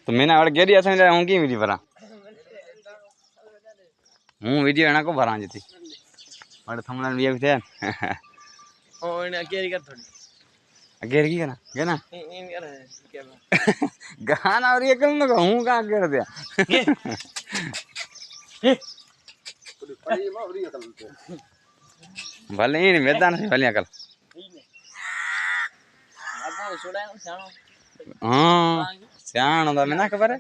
तो मैंने और गेरिया से हूं की वीडियो भरा हूं वीडियो एना को भरा जती और थमला भी थे ओ ने गेरी कर थोड़ी गेर की करना गेना इन कर क्या गाना और ये कल न हूं का कर दिया भले ही मैदान से भले कल आपको छोड़ा शानो हां स्याण दा मैंने खबर है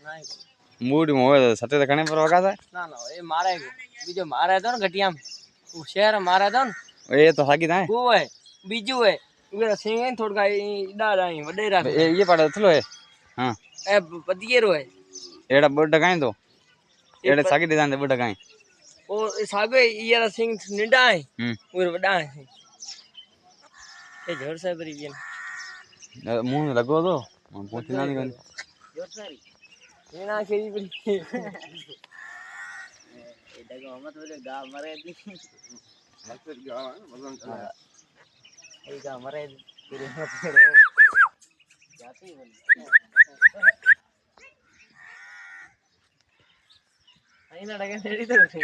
नहीं मूड में होए सटे कने पर वगा था ना ना ये मारे बीजो मारे तो न घटिया वो शहर मारे तो न ये तो सागी था वो है बीजू है उगरा सिंह थोड़ा डाल आई वडे रख ये पड़ा थलो है हां ए पदिये रो है एड़ा बड़ काई तो एड़े सागी दे बड़ काई ओ सागे ये सिंह निंडा है और वडा है ये जोर से बरी ये मुंह लगो तो पूछ ना नहीं जोर से ये ना केरी बरी एटा को मत बोले गा मरे दी मत गा मतलब चला ए गा मरे तेरे मत जाती बोल आई ना डगे नेड़ी तो थे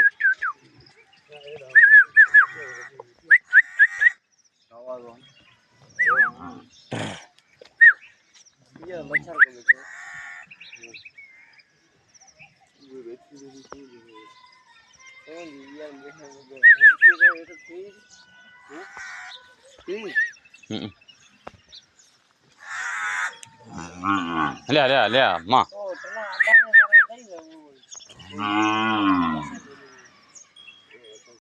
आवाज ये मच्छर को देखो ये बेटी ए यार ये तो ठीक ले ले ले मां ओ तना आधा में करे नहीं